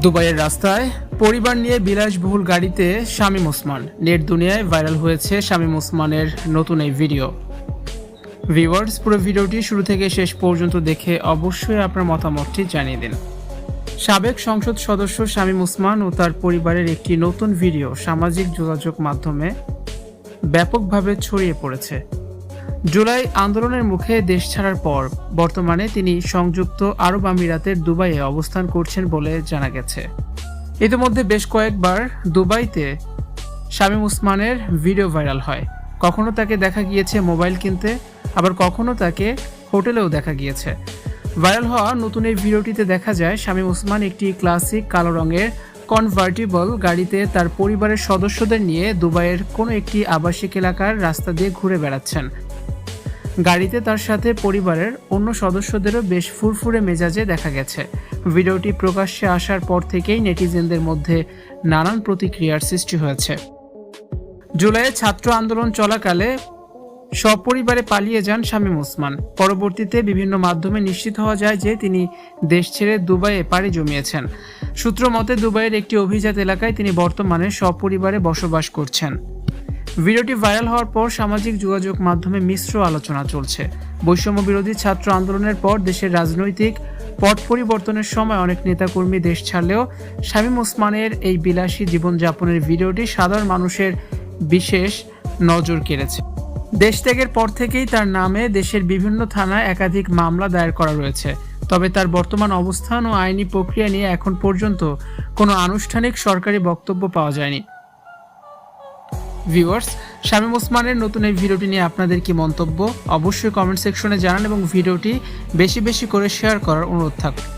দুবাইয়ের রাস্তায় পরিবার নিয়ে বিলাসবহুল গাড়িতে শামীম ওসমান। নেট দুনিয়ায় ভাইরাল হয়েছে শামীম ওসমানের নতুন এই ভিডিও। ভিউয়ার্স, পুরো ভিডিওটি শুরু থেকে শেষ পর্যন্ত দেখে অবশ্যই আপনার মতামতটি জানিয়ে দিন। সাবেক সংসদ সদস্য শামীম ওসমান ও তার পরিবারের একটি নতুন ভিডিও সামাজিক যোগাযোগ মাধ্যমে ব্যাপকভাবে ছড়িয়ে পড়েছে। জুলাই আন্দোলনের মুখে দেশ ছাড়ার পর বর্তমানে তিনি সংযুক্ত আরব আমিরাতের দুবাইয়ে অবস্থান করছেন বলে জানা গেছে। ইতিমধ্যে বেশ কয়েকবার দুবাইতে শামীম ওসমানের ভিডিও ভাইরাল হয়। কখনো তাকে দেখা গিয়েছে মোবাইল কিনতে, আবার কখনো তাকে হোটেলেও দেখা গিয়েছে। ভাইরাল হওয়া নতুন এই ভিডিওটিতে দেখা যায় শামীম ওসমান একটি ক্লাসিক কালো রঙের কনভার্টিবল গাড়িতে তার পরিবারের সদস্যদের নিয়ে দুবাইয়ের কোনো একটি আবাসিক এলাকার রাস্তা দিয়ে ঘুরে বেড়াচ্ছেন। গাড়িতে তার সাথে পরিবারের অন্য সদস্যদেরও বেশ ফুরফুরে মেজাজে দেখা গেছে। ভিডিওটি প্রকাশ্যে আসার পর থেকেই নেটিজেনদের মধ্যে নানান প্রতিক্রিয়ার সৃষ্টি হয়েছে। জুলাইয়ে ছাত্র আন্দোলন চলাকালে সপরিবারে পালিয়ে যান শামীম ওসমান। পরবর্তীতে বিভিন্ন মাধ্যমে নিশ্চিত হওয়া যায় যে তিনি দেশ ছেড়ে দুবাইয়ে পাড়ি জমিয়েছেন। সূত্র মতে দুবাইয়ের একটি অভিজাত এলাকায় তিনি বর্তমানে সপরিবারে বসবাস করছেন। ভিডিওটি ভাইরাল হওয়ার পর সামাজিক যোগাযোগ মাধ্যমে মিশ্র আলোচনা চলছে। বৈষম্য বিরোধী ছাত্র আন্দোলনের পর দেশের রাজনৈতিক পট পরিবর্তনের সময় অনেক নেতাকর্মী দেশ ছাড়লেও শামীম ওসমানের এই বিলাসী জীবনযাপনের ভিডিওটি সাধারণ মানুষের বিশেষ নজর কেড়েছে। দেশ ত্যাগের পর থেকেই তার নামে দেশের বিভিন্ন থানায় একাধিক মামলা দায়ের করা রয়েছে। তবে তার বর্তমান অবস্থান ও আইনি প্রক্রিয়া নিয়ে এখন পর্যন্ত কোনো আনুষ্ঠানিক সরকারি বক্তব্য পাওয়া যায়নি। ভিউয়ার্স, শামীম ওসমানের নতুন এই ভিডিওটি নিয়ে আপনাদের কি মন্তব্য অবশ্যই কমেন্ট সেকশনে জানান এবং ভিডিওটি বেশি বেশি করে শেয়ার করার অনুরোধ থাকবে।